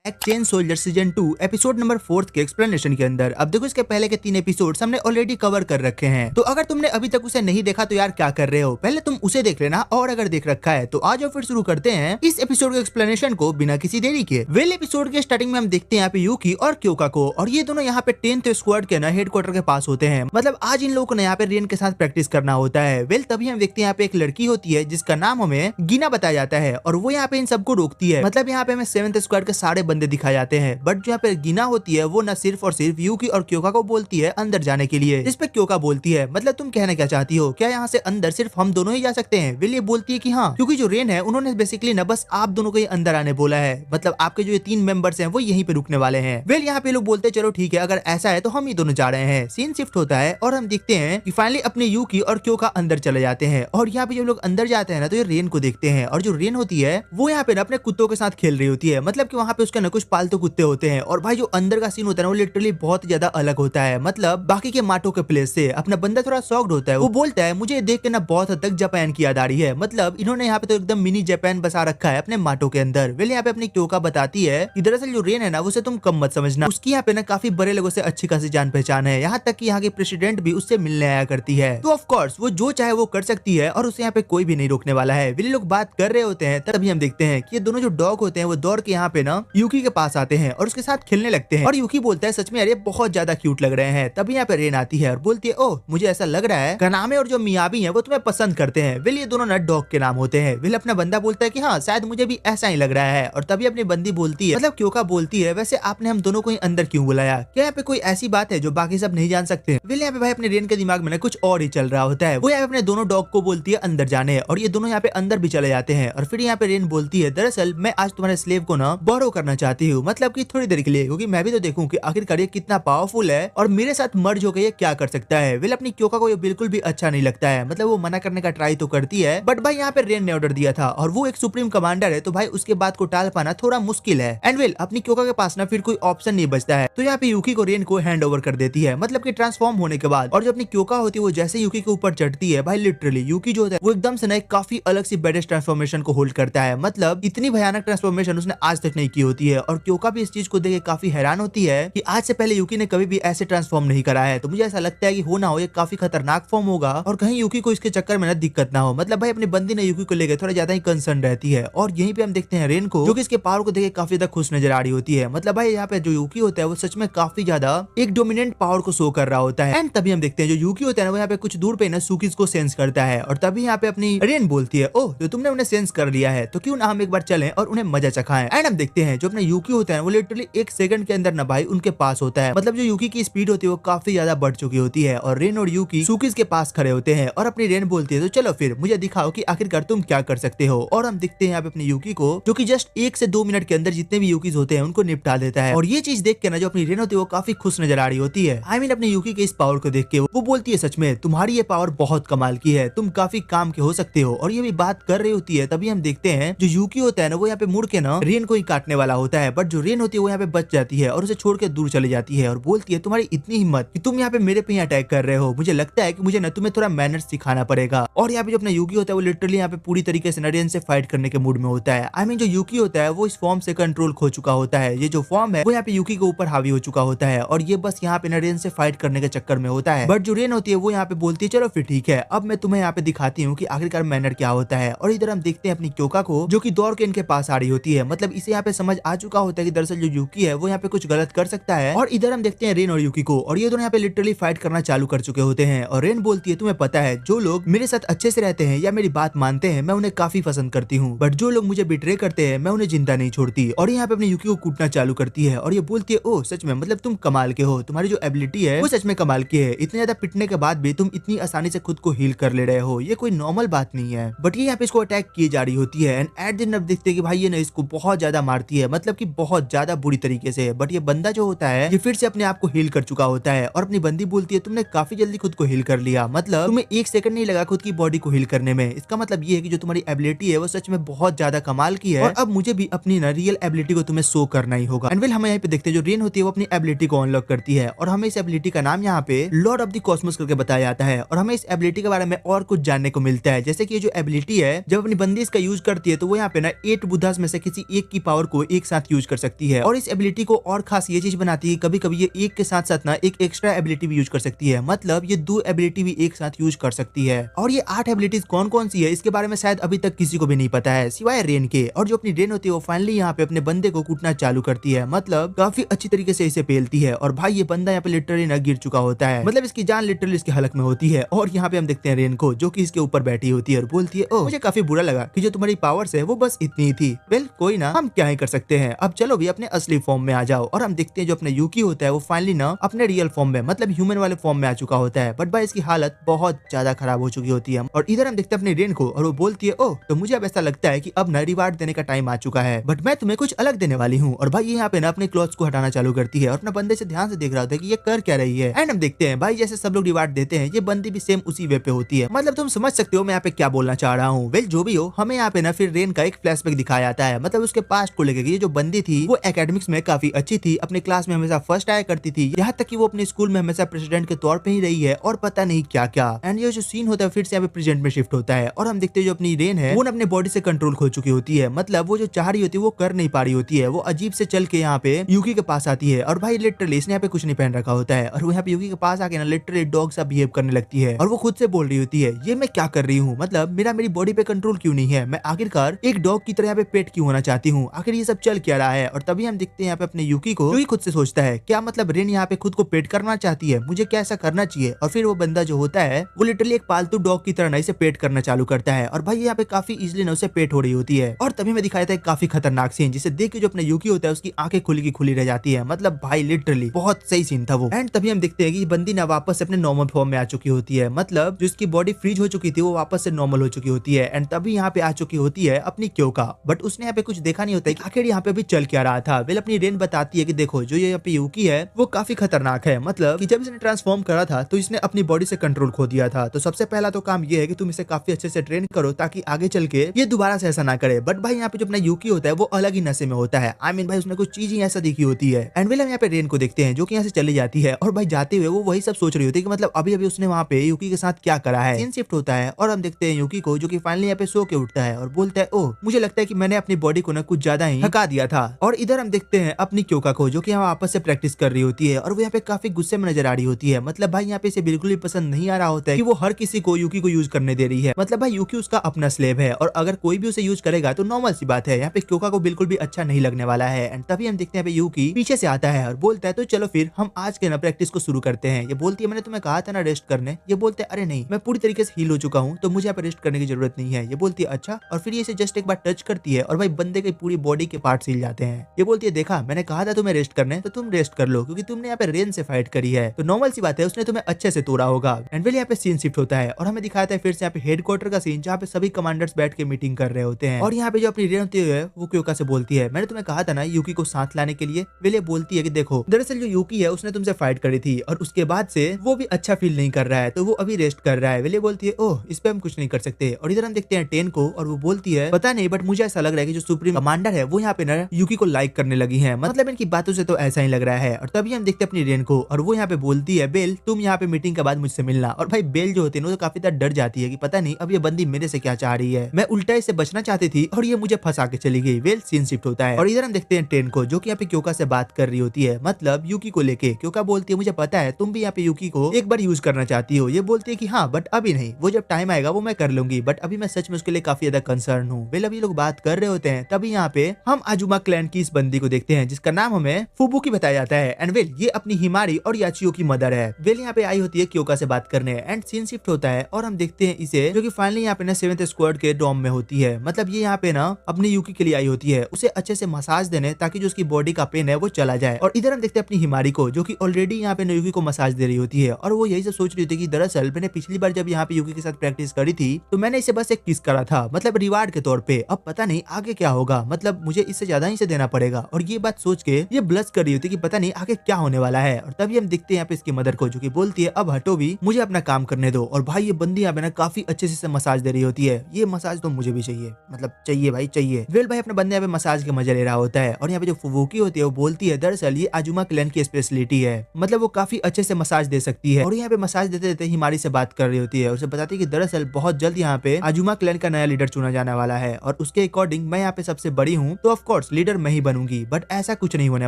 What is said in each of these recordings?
Chain soldier season 2 episode number 4 के explanation के अंदर। अब देखो इसके पहले के 3 एपिसोड्स हमने ऑलरेडी कवर कर रखे हैं, तो अगर तुमने अभी तक उसे नहीं देखा तो यार क्या कर रहे हो, पहले तुम उसे देख लेना, और अगर देख रखा है तो आज फिर शुरू करते हैं इस एपिसोड के एक्सप्लेनेशन को बिना किसी देरी के। वेल एपिसोड के स्टार्टिंग में हम देखते हैं यहाँ पे यूकी और क्योका को, और ये दोनों यहाँ पे 10th स्क्वाड के ना हेडक्वार्टर के पास होते हैं। मतलब आज इन लोगों को यहाँ पे रेन के साथ प्रैक्टिस करना होता है। वेल तभी हम देखते हैं यहाँ पे एक लड़की होती है जिसका नाम हमें गीना बताया जाता है, और वो यहाँ पे इन सबको रोकती है। मतलब यहाँ पे हमें 7th स्क्वाड के सारे बंदे दिखाए जाते हैं, बट जो यहाँ पे गीना होती है वो न सिर्फ और सिर्फ यूकी और क्योका को बोलती है अंदर जाने के लिए। इस पे क्योका बोलती है मतलब तुम कहना क्या चाहती हो, क्या यहाँ से अंदर सिर्फ हम दोनों ही जा सकते हैं? वेल ये बोलती है कि हाँ, क्योंकि जो रेन है उन्होंने बेसिकली न बस आप दोनों को ही अंदर आने बोला है, मतलब आपके जो ये 3 मेंबर्स हैं वो यहीं पे रुकने वाले हैं। वेल यहाँ पे लोग बोलते हैं चलो ठीक है, अगर ऐसा है तो हम ही दोनों जा रहे हैं। सीन शिफ्ट होता है और हम देखते हैं कि फाइनली अपने यूकी और क्योका अंदर चले जाते हैं, और यहाँ पे जब लोग अंदर जाते हैं ना तो ये रेन को देखते हैं, और जो रेन होती है वो यहाँ पे ना अपने कुत्तों के साथ खेल रही होती है। मतलब कि वहाँ पे उसके न कुछ पालतू कुत्ते होते हैं, और भाई जो अंदर का सीन होता है ना वो लिटरली बहुत ज्यादा अलग होता है। मतलब बाकी के माटो के प्लेस से अपना बंदा थोड़ा शॉक्ड होता है। वो बोलता है मुझे देख के ना बहुत हद तक जापान की याद आ रही है, मतलब इन्होंने यहाँ पे तो एकदम मिनी जापान बसा रखा है अपने माटो के अंदर। वेल यहाँ पे अपनी क्योका बताती है कि दरअसल जो रेन है ना उसे तुम कम मत समझना, उसकी यहाँ पे ना काफी बड़े लोगों से अच्छी खासी जान पहचान है, यहाँ तक कि यहाँ के प्रेसिडेंट भी उससे मिलने आया करती है। तो ऑफ कोर्स वो जो चाहे वो कर सकती है और उसे यहाँ पे कोई भी नहीं रोकने वाला है। वेल लोग बात कर रहे होते हैं तभी हम देखते हैं कि ये दोनों जो डॉग होते हैं वो दौड़ के यहाँ पे ना यूकी के पास आते हैं और उसके साथ खेलने लगते हैं, और यूकी बोलता है सच में यार ये बहुत ज्यादा क्यूट लग रहे हैं। तभी यहाँ पे रेन आती है और बोलती है ओह मुझे ऐसा लग रहा है कनामे और जो मियाबी है वो तुम्हें पसंद करते हैं। वेल ये दोनों ना डॉग के नाम होते हैं। वेल अपना बंदा बोलता है कि हाँ शायद मुझे भी ऐसा ही लग रहा है, और तभी अपनी बंदी बोलती है मतलब क्योका बोलती है वैसे आपने हम दोनों को ही अंदर क्यों बुलाया, क्या यहाँ पे कोई ऐसी बात है जो बाकी सब नहीं जान सकते? वेल यहाँ पे भाई अपने रेन के दिमाग में ना कुछ और ही चल रहा होता है। वो यहाँ पे अपने दोनों डॉग को बोलती है अंदर जाने, और ये दोनों यहाँ पे अंदर भी चले जाते हैं। और फिर यहाँ पे रेन बोलती है दरअसल मैं आज तुम्हारे स्लेव को ना बोरो करना चाहती हूँ, मतलब कि थोड़ी देर के लिए, क्योंकि मैं भी तो देखूं कि आखिरकार ये कितना पावरफुल है और मेरे साथ मर्ज होकर ये क्या कर सकता है। वेल अपनी क्योका को ये बिल्कुल भी अच्छा नहीं लगता है, मतलब वो मना करने का ट्राई तो करती है, बट भाई यहाँ पे रेन ने ऑर्डर दिया था और वो एक सुप्रीम कमांडर है, तो भाई उसके बात को टाल पाना थोड़ा मुश्किल है। एंड वेल अपनी क्योका के पास ना फिर कोई ऑप्शन नहीं बचता है, तो यहाँ पे यूकी को रेन को हैंड ओवर कर देती है, मतलब कि ट्रांसफॉर्म होने के बाद। और जो अपनी क्योका होती है वो जैसे यूकी के ऊपर चढ़ती है भाई लिटरली यूकी जो होता है वो एकदम से ना एक काफी अलग सी बेडेस्ट ट्रांसफॉर्मेशन को होल्ड करता है। मतलब इतनी भयानक ट्रांसफॉर्मेशन उसने आज तक नहीं की होती है, और क्योका भी इस चीज को देख के काफी हैरान होती है कि आज से पहले यूकी ने कभी भी ऐसे ट्रांसफॉर्म नहीं करा है। तो मुझे ऐसा लगता है कि हो ना हो ये काफी खतरनाक फॉर्म होगा, और कहीं यूकी को इसके चक्कर में ना दिक्कत ना हो। मतलब भाई अपनी बंदी ने यूकी को लेकर थोड़ा ज्यादा ही कंसर्न रहती है, और यहीं पे हम देखते हैं रेन को जो कि इसके पावर को देख के काफी ज्यादा खुश नजर आ रही होती है। मतलब भाई यहाँ पे जो यूकी होता है वो सच में काफी ज्यादा एक डोमिनेंट पावर को शो कर रहा होता है। एंड तभी हम देखते हैं जो यूकी होता है ना वो यहाँ पे कुछ दूर पे ना सुकीज को सेंस करता है, और तभी यहाँ पे अपनी रेन बोलती है ओह तो तुमने उन्हें सेंस कर लिया है तो क्यों ना हम एक बार चलें और उन्हें मजा चखाएं। एंड हम देखते हैं जो अपना यूकी होता है वो लिटरली 1 सेकंड के अंदर ना भाई उनके पास होता है। मतलब जो यूकी की स्पीड होती है वो काफी ज्यादा बढ़ चुकी होती है, और रेन और यूकी सुकीज के पास खड़े होते हैं, और अपनी रेन बोलती है तो चलो फिर मुझे दिखाओ कि आखिरकार तुम क्या कर सकते हो। और हम देखते हैं यहाँ पे अपनी यूकी को जो कि जस्ट 1 से 2 मिनट के अंदर जितने भी यूकीज होते हैं उनको निपटा देता है, और ये चीज देख के ना जो अपनी रेन होती है वो काफी खुश नजर आ रही होती है। आई मीन अपनी यूकी के इस पावर को देख के वो बोलती है सच में तुम्हारी ये पावर बहुत कमाल की है, तुम काफी काम के हो सकते हो, और ये भी बात कर रही होती है। तभी हम देखते हैं जो यूकी होता है ना वो यहाँ पे मुड़ के ना रेन को ही काटने वाला होता है, बट जो रेन होती है वो यहाँ पे बच जाती है और उसे छोड़ के दूर चली जाती है, और बोलती है तुम्हारी इतनी हिम्मत कि तुम यहाँ पे मेरे पे ही अटैक कर रहे हो, मुझे लगता है कि मुझे ना तुम्हें थोड़ा मैनर्स सिखाना पड़ेगा। और यहाँ पे जो अपना यूकी होता है वो लिटरली यहाँ पे पूरी तरीके से रेन से फाइट करने के मूड में होता है। आई मीन जो यूकी होता है वो इस फॉर्म से कंट्रोल खो चुका होता है, ये जो फॉर्म है वो यहाँ पे यूकी के ऊपर हावी हो चुका होता है, और ये बस यहाँ पे रेन से फाइट करने के चक्कर में होता है। बट जो रेन होती है वो यहाँ पे बोलती है चलो फिर ठीक है अब मैं तुम्हें यहाँ पे दिखाती हूँ कि आखिरकार मैनर क्या होता है। और इधर हम देखते हैं अपनी क्योका को जो कि दौड़ के इनके पास आ रही होती है, मतलब इसे यहाँ पे समझ आ चुका होता है कि दरअसल जो यूकी है वो यहाँ पे कुछ गलत कर सकता है। और इधर हम देखते हैं रेन और यूकी को, और ये दोनों यहाँ पे लिटरली फाइट करना चालू कर चुके होते हैं। और रेन बोलती है तुम्हें पता है जो लोग मेरे साथ अच्छे से रहते हैं या मेरी बात मानते हैं मैं उन्हें काफी पसंद करती हूँ, बट जो लोग मुझे बिट्रे करते हैं मैं उन्हें जिंदा नहीं छोड़ती। और यहाँ पे अपनी यूकी को कूटना चालू करती है, और ये बोलती है ओह सच में मतलब तुम कमाल के हो, तुम्हारी जो एबिलिटी है वो सच में कमाल की है, इतने ज्यादा पिटने के बाद भी तुम इतनी आसानी से खुद को हील कर ले रहे हो, ये कोई नॉर्मल बात नहीं है। बट ये यहाँ पे इसको अटैक की जा रही होती है, एंड एट दिन अब देखते हैं कि भाई ये ना इसको बहुत ज्यादा मारती है, मतलब कि बहुत ज्यादा बुरी तरीके से। बट ये बंदा जो होता है ये फिर से अपने आप को हील कर चुका होता है, और अपनी बंदी बोलती है तुमने काफी जल्दी खुद को हील कर लिया, मतलब तुम्हें 1 सेकंड नहीं लगा खुद की बॉडी को हील करने में। इसका मतलब ये है कि जो तुम्हारी एबिलिटी है वो सच में बहुत ज्यादा कमाल की है, और अब मुझे भी अपनी ना रियल एबिलिटी को तुम्हें शो करना ही होगा। एंड वेल हम यहाँ पे देखते हैं जो रेन होती है वो अपनी एबिलिटी को अनलॉक करती है, और हमें इस एबिलिटी का नाम यहाँ पे लॉर्ड ऑफ द कॉस्मोस करके बताया जाता है, और हमें इस एबिलिटी के बारे में और कुछ जानने को मिलता है। जैसे कि ये जो एबिलिटी है जब अपनी बंदी इसका यूज करती है तो वो यहाँ पे ना 8 बुद्धास में से किसी एक की पावर को एक साथ यूज कर सकती है। और इस एबिलिटी को और खास ये चीज बनाती है, कभी कभी ये एक के साथ साथ ना एक एक्स्ट्रा एबिलिटी भी यूज कर सकती है, मतलब ये 2 एबिलिटी भी एक साथ यूज कर सकती है। और ये 8 एबिलिटीज कौन कौन सी है इसके बारे में शायद अभी तक किसी को भी नहीं पता है सिवाय रेन के। और जो अपनी रेन होती है वो फाइनली यहाँ पे अपने बंदे को कूटना चालू करती है, मतलब काफी अच्छी तरीके से इसे पेलती है। और भाई ये बंदा यहाँ पे लिटरली ना गिर चुका होता है, मतलब इसकी जान लिटरली इसके हलक में होती है। और यहाँ पे हम देखते हैं रेन को जो कि इसके ऊपर बैठी होती है और बोलती है, ओह मुझे काफी बुरा लगा कि जो तुम्हारी पावर्स है वो बस इतनी ही थी। वेल कोई ना, हम क्या ही कर सकते हैं, अब चलो भी अपने असली फॉर्म में आ जाओ। और हम देखते हैं जो अपने यूकी होता है वो फाइनली ना अपने रियल फॉर्म में, मतलब ह्यूमन वाले फॉर्म में आ चुका होता है। बट भाई इसकी हालत बहुत ज्यादा खराब हो चुकी होती है। और इधर हम देखते हैं अपनी रेन को और वो बोलती है, ओह तो मुझे अब ऐसा लगता है कि अब ना रिवार्ड देने का टाइम आ चुका है, बट मैं तुम्हें कुछ अलग देने वाली हूँ। और भाई यहाँ पे ना अपने क्लॉथ्स को हटाना चालू करती है और अपने बंदे से ध्यान से देख रहा होता है कि ये कर क्या रही है। एंड हम देखते हैं भाई जैसे सब लोग रिवार्ड देते हैं ये बंदी भी सेम उसी वे पे होती है, मतलब तुम समझ सकते हो मैं यहाँ पे क्या बोलना चाह रहा हूँ। वेल जो भी हो, हमें यहाँ पे ना फिर रेन का एक फ्लैशबैक दिखाया जाता है, मतलब उसके पास्ट को लेकर ये जो बंदी थी वो एकेडमिक्स में काफी अच्छी थी, अपने क्लास में हमेशा फर्स्ट आया करती थी, यहाँ तक कि वो अपने स्कूल में हमेशा प्रेसिडेंट के तौर पे ही रही है और पता नहीं क्या क्या। एंड ये जो सीन होता है फिर से यहाँ पे प्रेजेंट में शिफ्ट होता है और हम देखते हैं जो अपनी रेन है वो ना अपने बॉडी से कंट्रोल खो चुकी होती है, मतलब वो जो चाह रही होती है वो कर नहीं पा रही होती है। वो अजीब से चल के यहाँ पे यूकी के पास आती है और भाई लिटरली इसने यहाँ पे कुछ नहीं पहन रखा होता है और वो यहाँ पे यूकी के पास आके ना लिटरली डॉग सा बिहेव करने लगती है और वो खुद से बोल रही होती है, ये मैं क्या कर रही हूँ, मतलब मेरी बॉडी पे कंट्रोल क्यों नहीं है, मैं आखिरकार एक डॉग की तरह यहाँ पे पेट क्यों होना चाहती हूँ, आखिर ये सब चल क्या रहा है। और तभी हम देखते हैं यहाँ पे अपने यूकी को, जो खुद से सोचता है क्या मतलब रेन यहाँ पे खुद को पेट करना चाहती है, मुझे क्या ऐसा करना चाहिए। और फिर वो बंदा जो होता है वो लिटरली एक पालतू डॉग की तरह इसे पेट करना चालू करता है और भाई यहाँ पे काफी इजिली ना उसे पेट हो रही होती है। और तभी मैं दिखाया था काफी खतरनाक सीन जिसे देख के जो अपने यूकी होता है उसकी आंखें खुली की खुली रह जाती है, मतलब भाई लिटरली बहुत सही सीन था वो। एंड तभी हम देखते हैं कि बंदी ना वापस अपने नॉर्मल फॉर्म में आ चुकी होती है, मतलब जो इसकी बॉडी फ्रीज हो चुकी थी वो वापस से नॉर्मल हो चुकी होती है। एंड तभी यहाँ पे आ चुकी होती है अपनी क्योका, बट उसने यहाँ पे कुछ देखा नहीं होता है कि आखिर यहाँ पे भी चल क्या रहा था। वेल अपनी रेन बताती है कि देखो जो ये यहाँ पे यूकी है वो काफी खतरनाक है, मतलब कि जब इसने ट्रांसफॉर्म करा था तो इसने अपनी बॉडी से कंट्रोल खो दिया था। तो सबसे पहला तो काम ये है कि तुम इसे काफी अच्छे से ट्रेन करो ताकि आगे चल के ये दोबारा से ऐसा ना करे। बट भाई यहाँ पे जो अपना यूकी होता है वो अलग ही नशे में होता है, आई मीन भाई उसने कुछ चीज ही ऐसा देखी होती है। एंड वेल हम यहाँ पे रेन को देखते हैं जो कि यहाँ से चली जाती है और भाई जाते हुए वो वही सब सोच रही होती है कि मतलब अभी अभी उसने वहाँ पे यूकी के साथ क्या करा है। सीन शिफ्ट होता है और हम देखते हैं यूकी को जो कि फाइनली यहाँ पे सो के उठता है और बोलता है, ओह मुझे लगता है कि मैंने अपनी बॉडी को ना कुछ ज्यादा ही थका दिया था। और इधर हम देखते हैं अपनी क्योका को जो कि यहाँ वापस से प्रैक्टिस कर रही होती है और वो यहाँ पे काफी गुस्से में नजर आ रही होती है, मतलब भाई यहाँ पे इसे बिल्कुल भी पसंद नहीं आ रहा होता है कि वो हर किसी को यूकी को यूज करने दे रही है, मतलब भाई यूकी उसका अपना स्लेव है और अगर कोई भी उसे यूज करेगा तो नॉर्मल सी बात है, यहाँ पे क्योका को बिल्कुल भी अच्छा नहीं लगने वाला है। एंड तभी हम देखते हैं यूकी पीछे से आता है और बोलता है तो चलो फिर हम आज के ना प्रैक्टिस को शुरू करते हैं। ये बोलती है मैंने तुम्हें कहा था ना रेस्ट करने, ये बोलते हैं अरे नहीं मैं पूरी तरीके से हील हो चुका हूँ तो मुझे यहाँ पे रेस्ट करने की जरूरत नहीं है। ये बोलती है अच्छा, और फिर ये इसे जस्ट एक बार टच करती है और भाई बंदे की पूरी बॉडी के पार्ट हिल जाते हैं। ये बोलती है देखा मैंने कहा था तुम्हें रेस्ट करने, तो तुम रेस्ट कर लो क्योंकि तुमने यहाँ पे रेन से फाइट करी है तो नॉर्मल सी बात है उसने तुम्हें अच्छे से तोड़ा होगा। एंड वेल यहाँ पे सीन शिफ्ट होता है और हमें दिखाया था फिर से यहाँ पे हेडक्वार्टर का सीन जहाँ पे सभी कमांडर्स बैठ के मीटिंग कर रहे होते हैं और यहाँ पे जो अपनी रेन होती है वो क्योका से बोलती है मैंने तुम्हें कहा था ना यूकी को साथ लाने के लिए। वेल ये बोलती है कि देखो दरअसल जो यूकी है उसने तुमसे फाइट करी थी और उसके बाद से वो भी अच्छा फील नहीं कर रहा है तो वो अभी रेस्ट कर रहा है। वेल ये बोलती है ओह इस पे हम कुछ नहीं कर सकते। और इधर हम देखते हैं टेन को और वो बोलती है पता नहीं बट मुझे ऐसा लग रहा है कि जो सुप्रीम कमांडर है वो यहाँ पे ना यूकी को लाइक करने लगी है, मतलब इनकी बातों से तो ऐसा ही लग रहा है। और तभी हम देखते हैं अपनी रेन को और वो यहाँ पे बोलती है बेल तुम यहाँ पे मीटिंग के बाद मुझसे मिलना। और भाई बेल जो होती है तो काफी ज्यादा डर जाती है कि पता नहीं अब ये बंदी मेरे से क्या चाह रही है, मैं उल्टा इससे बचना चाहती थी और ये मुझे फंसा के चली गई। वेल सीन शिफ्ट होता है और इधर हम देखते हैं टेन को जो कि यहाँ पे क्योका से बात कर रही होती है, मतलब यूकी को लेके। क्योका बोलती है मुझे पता है तुम भी यहाँ पे यूकी को एक बार यूज करना चाहती हो। ये बोलती है कि हाँ बट अभी नहीं, वो जब टाइम आएगा वो मैं कर लूंगी, बट अभी मैं सच में उसके लिए काफी ज्यादा कंसर्न हूँ। वेल अभी लोग बात कर रहे होते हैं तभी यहाँ पे हम आजुमा क्लैन की इस बंदी को देखते हैं जिसका नाम हमें फुबुकी बताया जाता है। एंड वेल ये अपनी हिमारी और याचियो की मदर है। वेल यहाँ पे आई होती है क्योका से बात करने एंड सीन शिफ्ट होता है और हम देखते हैं इसे जो कि फाइनली यहाँ पे ना 7th स्क्वाड के डॉम में होती है, मतलब ये यहाँ पे ना अपनी यूकी के लिए आई होती है उसे अच्छे से मसाज देने ताकि जो उसकी बॉडी का पेन है वो चला जाए। और इधर हम देखते हैं अपनी हिमारी को जो कि ऑलरेडी यहाँ पे यूकी को मसाज दे रही होती है और वो यही सब सोच रही होती है कि दरअसल मैंने पिछली बार जब यहाँ पे यूकी के साथ प्रैक्टिस करी थी तो मैंने इसे बस एक किस करा था, मतलब रिवार्ड के तौर पे, अब पता नहीं आगे क्या होगा, मतलब मुझे इससे ज्यादा ही इसे देना पड़ेगा। और ये बात सोच के ये ब्लश कर रही होती है कि पता नहीं आगे क्या होने वाला है। और तभी हम देखते हैं यहाँ पे इसकी मदर को जो कि बोलती है अब हटो भी, मुझे अपना काम करने दो। और भाई ये बंदी यहाँ पे ना काफी अच्छे से मसाज दे रही होती है, ये मसाज तो मुझे भी चाहिए, मतलब चाहिए भाई चाहिए। वेल भाई अपने बंदे यहाँ पे मसाज के मजा ले रहा होता है और यहाँ पे जो फुबुकी होती है वो बोलती है दरअसल ये आजुमा क्लैन की स्पेशलिटी है, मतलब वो काफी अच्छे से मसाज दे सकती है। और यहाँ पे मसाज देते देते हिमारी से बात कर रही होती है, उसे बताती है कि दरअसल बहुत जल्द यहाँ पे आजुमा क्लैन का नया लीडर चुना जाने वाला है और उसके अकॉर्डिंग मैं यहाँ पे सबसे बड़ी हूँ तो ऑफ कोर्स कोर्स लीडर मैं ही बनूंगी, बट ऐसा कुछ नहीं होने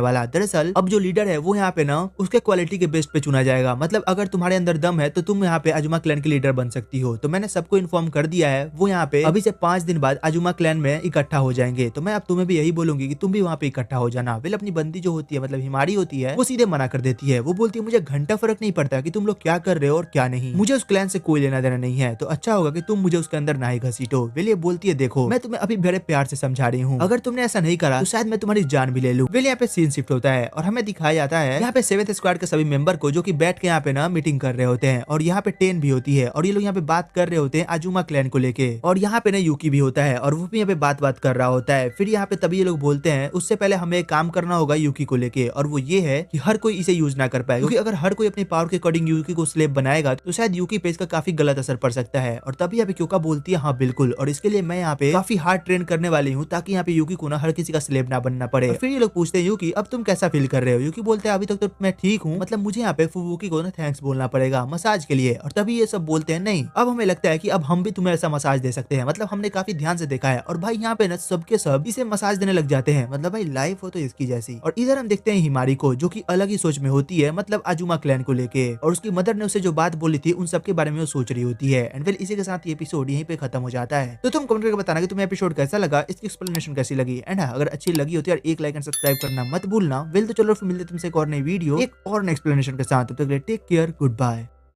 वाला। दरअसल अब जो लीडर है वो यहाँ पे ना उसके क्वालिटी के बेस पे चुना जाएगा। मतलब अगर तुम्हारे अंदर दम है तो तुम यहाँ पे अजुमा क्लैन के लीडर बन सकती हो। तो मैंने सबको इन्फॉर्म कर दिया है, वो यहाँ पे अभी से 5 दिन बाद अजुमा क्लैन में इकट्ठा हो जाएंगे। तो मैं अब तुम्हें भी यही बोलूंगी कि तुम भी वहाँ पे इकट्ठा हो जाना। वेल अपनी बंदी जो होती है मतलब हिमारी होती है, वो सीधे मना कर देती है। वो बोलती है मुझे घंटा फर्क नहीं पड़ता कि तुम लोग क्या कर रहे हो और क्या नहीं, मुझे उस क्लैन से कोई लेना देना नहीं है। तो अच्छा होगा कि तुम मुझे उसके अंदर ना ही घसीटो। वेल ये बोलती है देखो मैं तुम्हें अभी बड़े प्यार से समझा रही हूँ, अगर तुमने ऐसा नहीं करा तो शायद मैं तुम्हारी जान भी ले लूं। वेल यहाँ पे सीन शिफ्ट होता है और हमें दिखाया जाता है यहाँ पे 7th स्क्वाड के सभी मेंबर को जो कि बैठ के यहाँ पे ना मीटिंग कर रहे होते हैं। और यहाँ पे 10 भी होती है और ये लोग यहाँ पे बात कर रहे होते हैं अजुमा क्लैन को लेके। और यहाँ पे ना यूकी भी होता है और वो भी यहाँ पे बात कर रहा होता है। फिर यहाँ पे तभी ये लोग बोलते हैं उससे पहले हमें एक काम करना होगा यूकी को लेके, और वो ये है कि हर कोई इसे यूज ना कर पाए, क्योंकि अगर हर कोई अपनी पावर के अकॉर्डिंग यूकी को स्लेव बनाएगा तो शायद यूकी पे इसका काफी गलत असर पड़ सकता है। और तभी यहाँ पे क्योका बोलती है हाँ बिल्कुल, और इसके लिए मैं यहाँ पे काफी हार्ड ट्रेन करने वाली हूँ ताकि यहाँ पे यूकी को ना हर किसी का स्लेव ना बनना पड़े। फिर ये लोग पूछते हैं यूकी अब तुम कैसा फील कर रहे हो। यूकी बोलते हैं अभी तक तो मैं ठीक हूँ, मतलब मुझे यहाँ पे फुबुकी को ना थैंक्स बोलना पड़ेगा मसाज के लिए। और तभी ये सब बोलते हैं नहीं अब हमें लगता है कि अब हम भी तुम्हें ऐसा मसाज दे सकते हैं, मतलब हमने काफी ध्यान से देखा है। और भाई यहाँ पे ना सबके सब इसे मसाज देने लग जाते हैं, मतलब भाई लाइफ हो तो इसकी जैसी। और इधर हम देखते हैं हिमारी को जो कि अलग ही सोच में होती है, मतलब अजुमा क्लैन को लेके, और उसकी मदर ने उसे जो बात बोली थी उन सब के बारे में वो सोच रही होती है। एंड वेल इसी के साथ ये एपिसोड यहीं पे खत्म हो जाता है। तो तुम कमेंट करके बताना कि तुम्हें एपिसोड कैसा लगा, इसकी एक्सप्लेनेशन कैसी लगी। एंड अगर अच्छी लगी होती है और एक लाइक एंड सब्सक्राइब करना मत भूलना। वेल तो चलो फिर मिलते तुमसे एक और नई वीडियो एक और एक्सप्लेनेशन के साथ। तब तक टेक केयर, गुड बाय।